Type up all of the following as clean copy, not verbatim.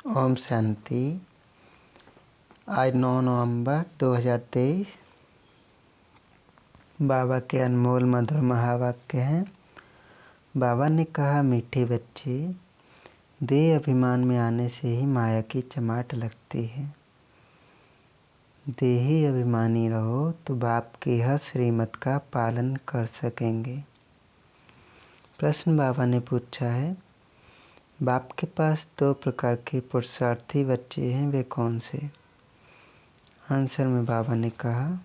ओम शांति। आज 9 नवंबर 2023 बाबा के अनमोल मधुर महावाक्य हैं। बाबा ने कहा, मीठे बच्चे, देह अभिमान में आने से ही माया की चमाट लगती है। देही अभिमानी रहो तो बाप की हर श्रीमत का पालन कर सकेंगे। प्रश्न बाबा ने पूछा है, बाप के पास 2 प्रकार के पुरुषार्थी बच्चे हैं, वे कौन से? आंसर में बाबा ने कहा,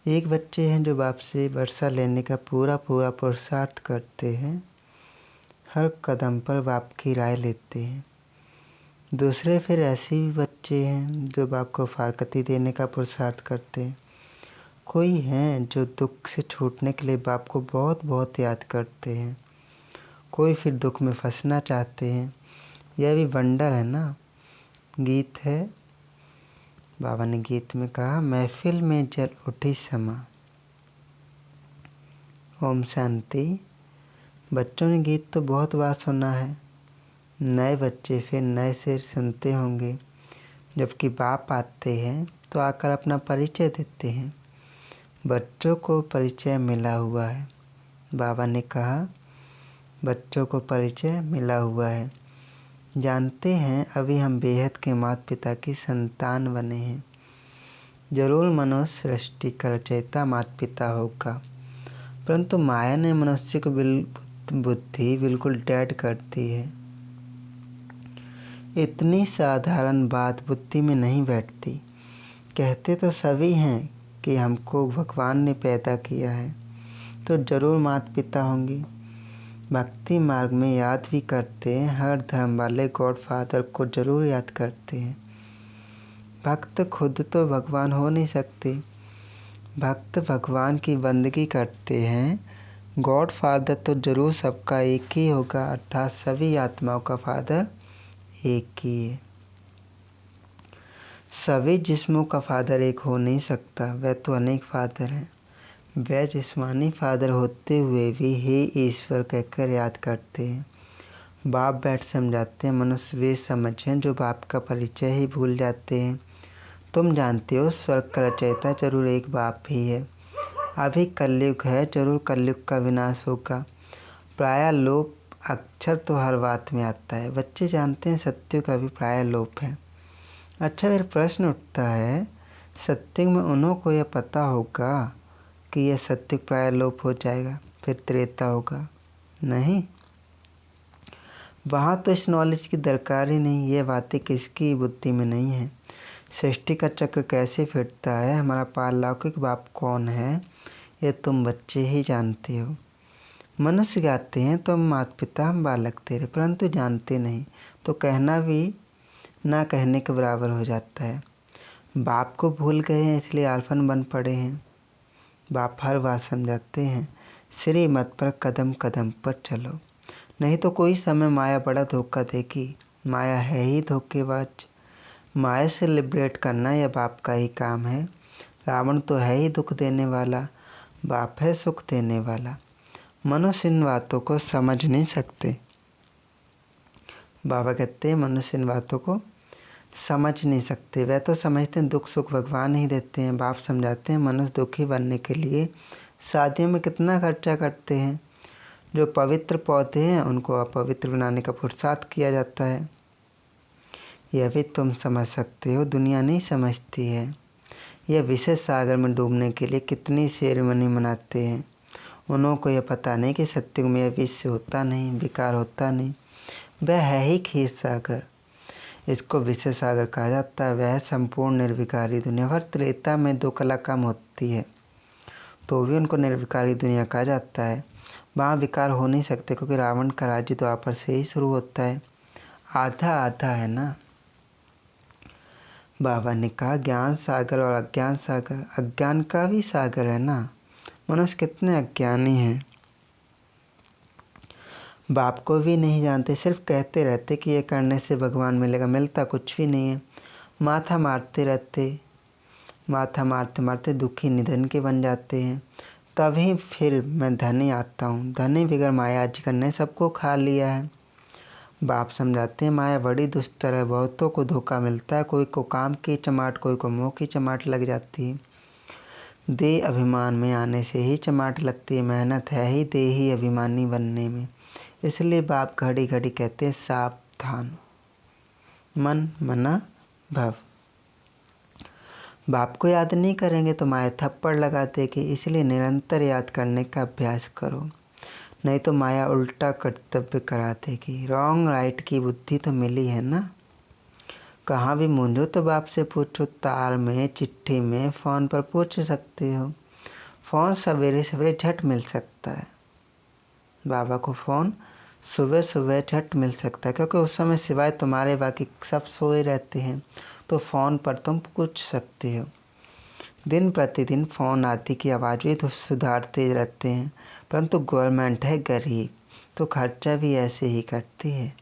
एक बच्चे हैं जो बाप से वर्षा लेने का पूरा पुरुषार्थ करते हैं, हर कदम पर बाप की राय लेते हैं। दूसरे फिर ऐसे भी बच्चे हैं जो बाप को फारकती देने का पुरुषार्थ करते हैं। कोई हैं जो दुख से छूटने के लिए बाप को बहुत बहुत याद करते हैं। कोई फिर दुख में फंसना चाहते हैं। यह भी वंडर है ना। गीत है, बाबा ने गीत में कहा, महफिल में जल उठी समा। ओम शांति। बच्चों ने गीत तो बहुत बार सुना है, नए बच्चे फिर नए से सुनते होंगे। जबकि बाप आते हैं तो आकर अपना परिचय देते हैं। बच्चों को परिचय मिला हुआ है। बाबा ने कहा, बच्चों को परिचय मिला हुआ है। जानते हैं अभी हम बेहद के माता पिता की संतान बने हैं। जरूर मनुष्य सृष्टि का रचयिता माता पिता होगा, परंतु माया ने मनुष्य को बुद्धि बिल्कुल डेड कर दी है। इतनी साधारण बात बुद्धि में नहीं बैठती। कहते तो सभी हैं कि हमको भगवान ने पैदा किया है, तो जरूर माता पिता होंगे। भक्ति मार्ग में याद भी करते हैं, हर धर्म वाले गॉड फादर को जरूर याद करते हैं। भक्त खुद तो भगवान हो नहीं सकते। भक्त भगवान की बंदगी करते हैं। गॉड फादर तो जरूर सबका एक ही होगा, अर्थात सभी आत्माओं का फादर एक ही है। सभी जिस्मों का फादर एक हो नहीं सकता, वह तो अनेक फादर हैं। वह जिस्मानी फादर होते हुए भी हे ईश्वर कहकर याद करते हैं। बाप बैठ समझाते हैं, मनुष्य वे समझें जो बाप का परिचय ही भूल जाते हैं। तुम जानते हो स्वर्ग का रचयिता जरूर एक बाप ही है। अभी कलयुग है, जरूर कलयुग का विनाश होगा। प्राय लोप अक्षर तो हर बात में आता है। बच्चे जानते हैं सत्य का भी प्राय लोप है। अच्छा, फिर प्रश्न उठता है, सत्य में उन्हों को यह पता होगा कि यह सत्य प्राय लोप हो जाएगा, फिर त्रेता होगा? नहीं, वहाँ तो इस नॉलेज की दरकार ही नहीं। ये बातें किसकी बुद्धि में नहीं है। सृष्टि का चक्र कैसे फिरता है, हमारा पारलौकिक बाप कौन है, ये तुम बच्चे ही जानते हो। मनुष्य गाते हैं तो हम माता पिता, हम बालक तेरे, परंतु जानते नहीं, तो कहना भी ना कहने के बराबर हो जाता है। बाप को भूल गए हैं, इसलिए आलफन बन पड़े हैं। बाप हर बार समझाते हैं, श्रीमत पर कदम कदम पर चलो, नहीं तो कोई समय माया बड़ा धोखा देगी। माया है ही धोखेबाज। माया से लिबरेट करना यह बाप का ही काम है। रावण तो है ही दुख देने वाला, बाप है सुख देने वाला। मनुष्य इन बातों को समझ नहीं सकते। बाबा कहते हैं मनुष्य इन बातों को समझ नहीं सकते। वह तो समझते हैं दुख सुख भगवान ही देते हैं। बाप समझाते हैं मनुष्य दुखी बनने के लिए शादियों में कितना खर्चा करते हैं। जो पवित्र पौधे हैं उनको अपवित्र बनाने का पुरुषार्थ किया जाता है। यह भी तुम समझ सकते हो, दुनिया नहीं समझती है। यह विषय सागर में डूबने के लिए कितनी सेरेमनी मनाते हैं। उन्हों को यह पता नहीं कि सत्युग में यह विषय होता नहीं, विकार होता नहीं। वह है ही क्षीर सागर, इसको विषय सागर कहा जाता है। वह संपूर्ण निर्विकारी दुनिया। हर त्रेता में 2 कला कम होती है, तो भी उनको निर्विकारी दुनिया कहा जाता है। वहाँ विकार हो नहीं सकते, क्योंकि रावण का राज्य द्वापर से ही शुरू होता है। आधा आधा है ना। बाबा ने कहा, ज्ञान सागर और अज्ञान सागर, अज्ञान का भी सागर है ना। मनुष्य कितने अज्ञानी हैं। बाप को भी नहीं जानते, सिर्फ कहते रहते कि ये करने से भगवान मिलेगा, मिलता कुछ भी नहीं है। माथा मारते रहते, माथा मारते मारते दुखी निधन के बन जाते हैं। तभी फिर मैं धनी आता हूँ। धनी बिगड़ माया जिगर ने सबको खा लिया है। बाप समझाते हैं माया बड़ी दुस्तर है, बहुतों को धोखा मिलता है, कोई को काम की चमाट, कोई को मुँह की चमाट लग जाती है। देह अभिमान में आने से ही चमाट लगती है, मेहनत है ही देही अभिमानी बनने में। इसलिए बाप घड़ी घड़ी कहते हैं सावधान, मन मना भव। बाप को याद नहीं करेंगे तो माया थप्पड़ लगा देगी, इसलिए निरंतर याद करने का अभ्यास करो, नहीं तो माया उल्टा कर्तव्य करा देगी। रॉन्ग राइट की बुद्धि तो मिली है ना। कहाँ भी मूंझो तो बाप से पूछो, तार में, चिट्ठी में, फ़ोन पर पूछ सकते हो। फ़ोन सवेरे सवेरे झट मिल सकता है, बाबा को फ़ोन सुबह सुबह झट मिल सकता है, क्योंकि उस समय सिवाय तुम्हारे बाकी सब सोए रहते हैं, तो फ़ोन पर तुम पूछ सकते हो। दिन प्रतिदिन फ़ोन आदि की आवाज़ भी सुधारते रहते हैं, परंतु गवर्नमेंट है गरीब, तो खर्चा भी ऐसे ही करती है।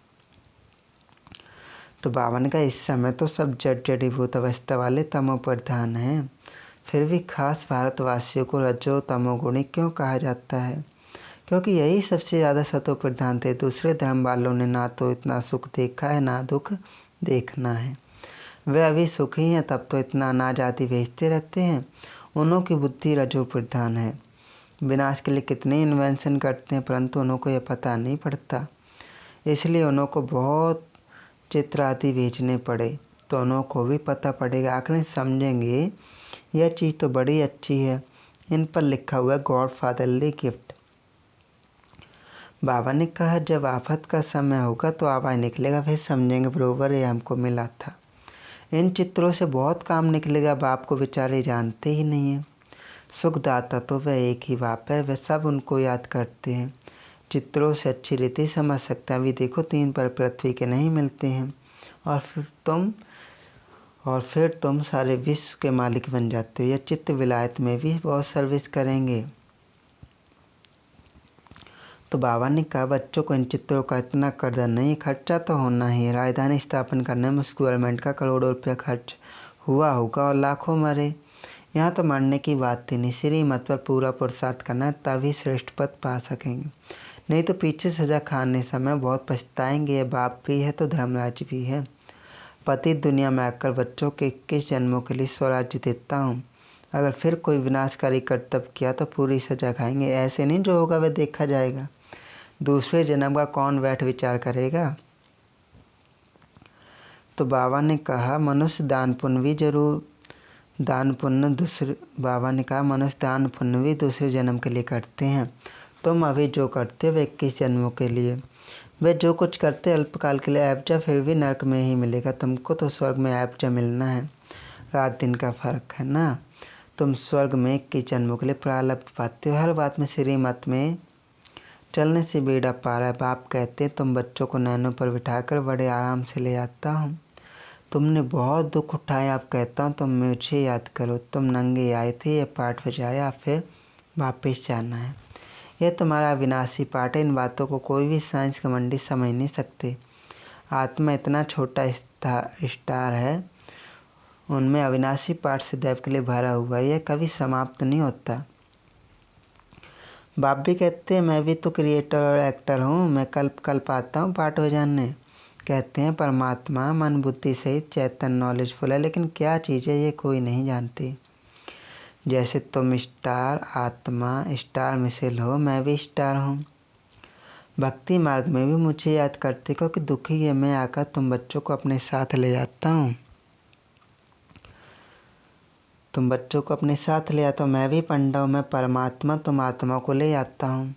तो बाबा ने कहा इस समय तो सब जड़ीभूत अवस्था वाले तमो प्रधान हैं, फिर भी खास भारतवासियों को रजो तमोगुणी क्यों कहा जाता है? क्योंकि यही सबसे ज़्यादा सतो प्रधान थे। दूसरे धर्म वालों ने ना तो इतना सुख देखा है, ना दुख देखना है। वे अभी सुखी हैं, तब तो इतना अनाज आदि भेजते रहते हैं। उन्हों की बुद्धि रजो प्रधान है, विनाश के लिए कितने इन्वेंशन करते हैं, परंतु उन्हों को यह पता नहीं पड़ता। इसलिए उन्हों को बहुत चित्र आदि भेजने पड़े, तो उन्हों को भी पता पड़ेगा। आखिर समझेंगे यह चीज़ तो बड़ी अच्छी है, इन पर लिखा हुआ है गॉड फादरली गिफ्ट। बाबा ने कहा जब आफत का समय होगा तो आवाज़ निकलेगा, फिर समझेंगे बरोबर ये हमको मिला था। इन चित्रों से बहुत काम निकलेगा। बाप को बेचारे जानते ही नहीं हैं। सुखदाता तो वह एक ही बाप है, वह सब उनको याद करते हैं। चित्रों से अच्छी रीति समझ सकते हैं। अभी देखो 3 पर पृथ्वी के नहीं मिलते हैं, और फिर तुम सारे विश्व के मालिक बन जाते हो। यह चित्त विलायत में भी बहुत सर्विस करेंगे। तो बाबा ने कहा बच्चों को इन चित्रों का इतना कर्जा नहीं, खर्चा तो होना ही है। राजधानी स्थापन करने में उस गवर्नमेंट का करोड़ों रुपया खर्च हुआ होगा और लाखों मरे। यहाँ तो मरने की बात थी नहीं, श्रीमत पर पूरा पुरुषार्थ करना है, तभी श्रेष्ठ पद पा सकेंगे। नहीं तो पीछे सजा खाने समय बहुत पछताएंगे। ये बाप भी है तो धर्मराज भी है। पति दुनिया में आकर बच्चों के 21 जन्मों के लिए स्वराज्य देता हूँ। अगर फिर कोई विनाशकारी कर्तव्य किया तो पूरी सजा खाएंगे। ऐसे नहीं जो होगा वह देखा जाएगा। दूसरे जन्म का कौन बैठ विचार करेगा? तो बाबा ने कहा मनुष्य दान पुण्य भी जरूर दान पुण्य दूसरे बाबा ने कहा मनुष्य दान पुण्य भी दूसरे जन्म के लिए करते हैं। तुम अभी जो करते हो 21 जन्मों के लिए। वे जो कुछ करते अल्पकाल के लिए ऐब्जा फिर भी नरक में ही मिलेगा। तुमको तो स्वर्ग में ऐब्जा मिलना है। रात दिन का फर्क है ना। तुम स्वर्ग में 21 जन्मों के लिए प्रारब्ध पाते हो। हर बात में श्रीमत में चलने से बेड़ा पार है। बाप कहते तुम बच्चों को नैनों पर बिठाकर बड़े आराम से ले आता हूँ। तुमने बहुत दुख उठाए। आप कहता हूँ तुम मुझे याद करो। तुम नंगे आए थे, ये पाठ बजाया, फिर वापस जाना है। यह तुम्हारा विनाशी पाठ है। इन बातों को कोई भी साइंस का मंडी समझ नहीं सकते। आत्मा इतना छोटा स्टार है, उनमें अविनाशी पाठ सदैव के लिए भरा हुआ है। यह कभी समाप्त नहीं होता। बाप भी कहते हैं मैं भी तो क्रिएटर और एक्टर हूँ। मैं कल्प आता हूँ पाठ बजाने। कहते हैं परमात्मा मन बुद्धि सहित चैतन्य नॉलेजफुल है, लेकिन क्या चीज़ है ये कोई नहीं जानती। जैसे तुम स्टार आत्मा स्टार मिसेल हो, मैं भी स्टार हूँ। भक्ति मार्ग में भी मुझे याद करते, क्योंकि दुखी है मैं आकर तुम बच्चों को अपने साथ ले जाता हूँ। तुम बच्चों को अपने साथ ले आता हूँ। मैं भी पंडा हूँ, मैं परमात्मा, तुम आत्मा को ले आता हूँ।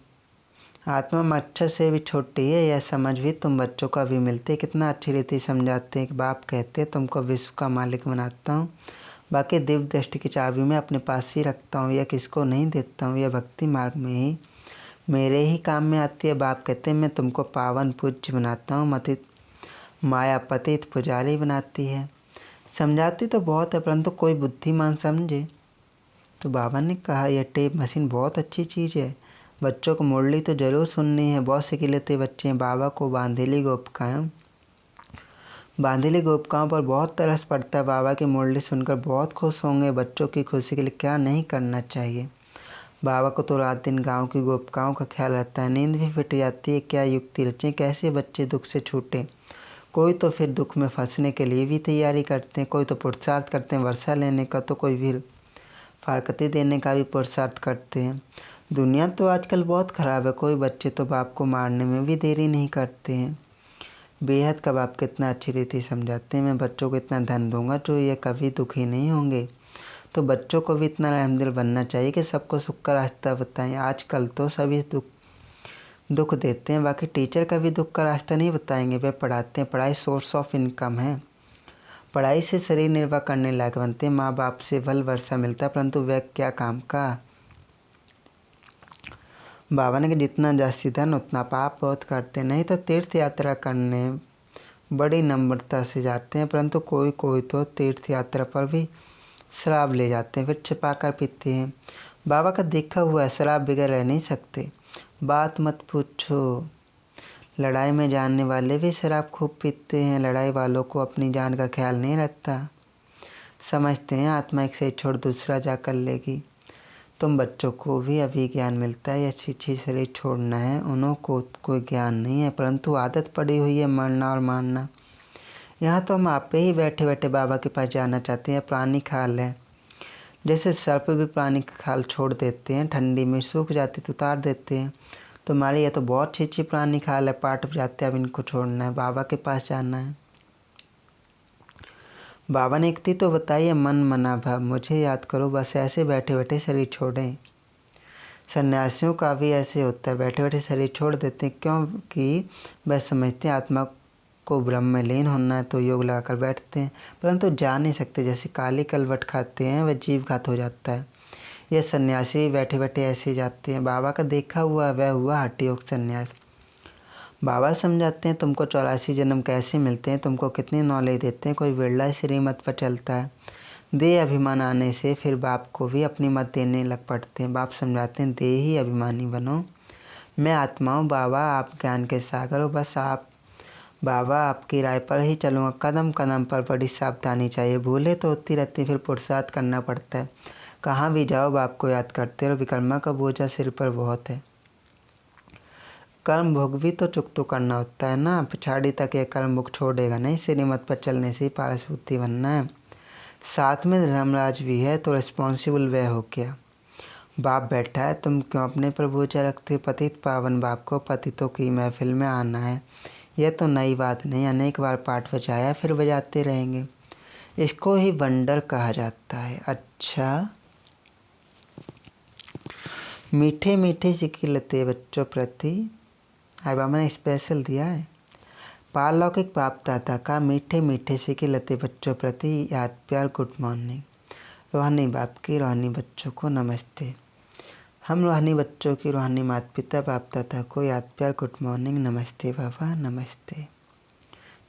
आत्मा मच्छर से भी छोटी है, यह समझ भी तुम बच्चों को अभी मिलती है। कितना अच्छी रीति समझाते हैं कि बाप कहते तुमको विश्व का मालिक बनाता हूँ, बाकी दिव्य दृष्टि की चाबी मैं अपने पास ही रखता हूँ। यह किसको नहीं देता हूँ। यह भक्ति मार्ग में ही मेरे ही काम में आती है। बाप कहते हैं मैं तुमको पावन पूज्य बनाता हूँ, माया पतित पुजारी बनाती है। समझाती तो बहुत है, परंतु कोई बुद्धिमान समझे। तो बाबा ने कहा यह टेप मशीन बहुत अच्छी चीज़ है। बच्चों को मुरली तो ज़रूर सुननी है। बहुत सीख लेते बच्चे हैं। बाबा को बांधेली गोपिकाओं पर बहुत तरस पड़ता है। बाबा की मुरली सुनकर बहुत खुश होंगे। बच्चों की खुशी के लिए क्या नहीं करना चाहिए। बाबा को तो रात दिन गांव की गोपिकाओं का ख्याल रहता है। नींद भी फिट जाती है। क्या युक्ति रचें, कैसे बच्चे दुख से छूटे। कोई तो फिर दुख में फंसने के लिए भी तैयारी करते हैं, कोई तो पुरुषार्थ करते हैं वर्षा लेने का, तो कोई भी फारकती देने का भी पुरुषार्थ करते हैं। दुनिया तो आजकल बहुत ख़राब है। कोई बच्चे तो बाप को मारने में भी देरी नहीं करते हैं। बेहद का बाप कितना अच्छी रीति समझाते हैं, मैं बच्चों को इतना धन दूंगा जो ये कभी दुखी नहीं होंगे। तो बच्चों को भी इतना रहमदिल बनना चाहिए कि सबको सुख का रास्ता बताएं। आजकल तो सभी दुख देते हैं, बाकी टीचर का भी दुख का रास्ता नहीं बताएंगे। वे पढ़ाते हैं, पढ़ाई सोर्स ऑफ इनकम है। पढ़ाई से शरीर निर्वाह करने लायक बनते हैं। माँ बाप से बल वर्षा मिलता है, परंतु वह क्या काम का। बाबा ने कि जितना जास्ती धन उतना पाप बहुत करते, नहीं तो तीर्थ यात्रा करने बड़ी नम्रता से जाते हैं, परंतु कोई कोई तो तीर्थ यात्रा पर भी शराब ले जाते हैं, फिर छिपा कर पीते हैं। बाबा का देखा हुआ है, शराब बगैर रह नहीं सकते। बात मत पूछो, लड़ाई में जानने वाले भी शराब खूब पीते हैं। लड़ाई वालों को अपनी जान का ख्याल नहीं रहता, समझते हैं आत्मा एक से छोड़ दूसरा जा कर लेगी। तुम बच्चों को भी अभी ज्ञान मिलता है, अच्छी अच्छी शरीर छोड़ना है, उन्हों को कोई ज्ञान नहीं है, परंतु आदत पड़ी हुई है मरना और मारना। यहाँ तो हम आप ही बैठे बैठे बाबा के पास जाना चाहते हैं। पुरानी खाल है, जैसे सर्प भी पुरानी खाल छोड़ देते हैं, ठंडी में सूख जाती तो उतार देते हैं। तुम्हारी यह तो बहुत अच्छी अच्छी पुरानी खाल है, पाठ जाते अब इनको छोड़ना है, बाबा के पास जाना है। बाबा ने एक तो बताई है, मन मना भाव मुझे याद करो, बस ऐसे बैठे बैठे शरीर छोड़ें। सन्यासियों का भी ऐसे होता है, बैठे बैठे शरीर छोड़ देते हैं, क्योंकि वह समझते हैं आत्मा को ब्रह्म में लीन होना है, तो योग लगाकर बैठते हैं, परंतु जा नहीं सकते। जैसे काली कलवट खाते हैं वह जीव घात हो जाता है। यह सन्यासी बैठे बैठे ऐसे जाते हैं। बाबा का देखा हुआ वह हुआ हठ योग सन्यास। बाबा समझाते हैं तुमको 84 जन्म कैसे मिलते हैं, तुमको कितनी नॉलेज देते हैं। कोई बिरला श्रीमत पर चलता है, दे अभिमान आने से फिर बाप को भी अपनी मत देने लग पड़ते हैं। बाप समझाते हैं दे ही अभिमानी बनो, मैं आत्मा हूँ, बाबा आप ज्ञान के सागर हो, बस आप बाबा आपकी राय पर ही चलूँगा। कदम कदम पर बड़ी सावधानी चाहिए, भूले तो होती रहती, फिर पुरुषार्थ करना पड़ता है। कहाँ भी जाओ बाप को याद करते रहो, विकर्मा का बोझा सिर पर बहुत है। कर्म भोग भी तो चुक तो करना होता है ना, पिछाड़ी तक ये कर्म भोग छोड़ेगा नहीं। श्रीमत पर चलने से ही पारस बुद्धि बनना है। साथ में धर्मराज भी है, तो रिस्पॉन्सिबल वह हो क्या। बाप बैठा है, तुम क्यों अपने पर बोझा रखते। पतित पावन बाप को पतितों की महफिल में आना है, यह तो नई बात नहीं। अनेक बार पाठ बजाया, फिर बजाते रहेंगे, इसको ही वंडर कहा जाता है। अच्छा, मीठे मीठे सिखिलते बच्चों प्रति आई बाबा ने स्पेशल दिया है। पारलौकिक बाप दादा का मीठे मीठे सिखिलते बच्चों प्रति याद प्यार गुड मॉर्निंग। रूहानी बाप की रूहानी बच्चों को नमस्ते। हम रूहानी बच्चों की रूहानी माता पिता बाप दादा को याद प्यार गुड मॉर्निंग, नमस्ते बाबा नमस्ते।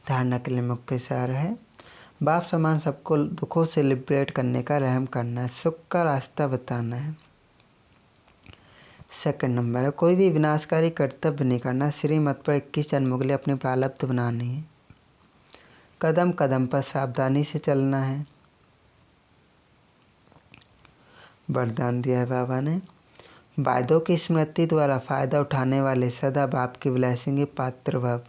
धारणा के लिए मुख्य सार है, बाप समान सबको दुखों से लिबरेट करने का रहम करना है, सुख का रास्ता बताना है। सेकंड नंबर है, कोई भी विनाशकारी कर्तव्य नहीं करना, श्रीमत पर 21 जन्मों के लिए अपनी प्रारब्ध बनानी है। कदम कदम पर सावधानी से चलना है। वरदान दिया है बाबा ने, वायदों की स्मृति द्वारा फ़ायदा उठाने वाले सदा बाप की ब्लेसिंग के पात्र भव।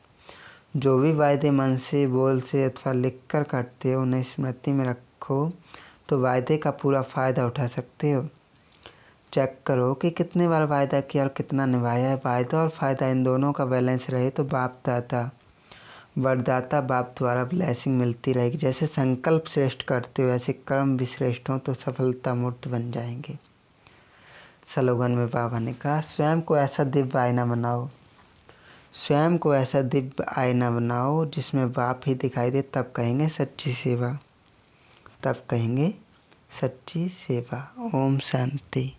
जो भी वायदे मन से बोल से अथवा लिख कर करते हो उन्हें स्मृति में रखो, तो वायदे का पूरा फ़ायदा उठा सकते हो। चेक करो कि कितने बार वायदा किया और कितना निभाया है। वायदा और फ़ायदा इन दोनों का बैलेंस रहे तो बाप दाता वरदाता बाप द्वारा ब्लेसिंग मिलती रहेगी। जैसे संकल्प श्रेष्ठ करते हो ऐसे कर्म भी श्रेष्ठ हों तो सफलता मूर्त बन जाएंगे। स्लोगन में बाबा ने कहा, स्वयं को ऐसा दिव्य आईना बनाओ, स्वयं को ऐसा दिव्य आईना बनाओ जिसमें बाप ही दिखाई दे, तब कहेंगे सच्ची सेवा, तब कहेंगे सच्ची सेवा। ओम शांति।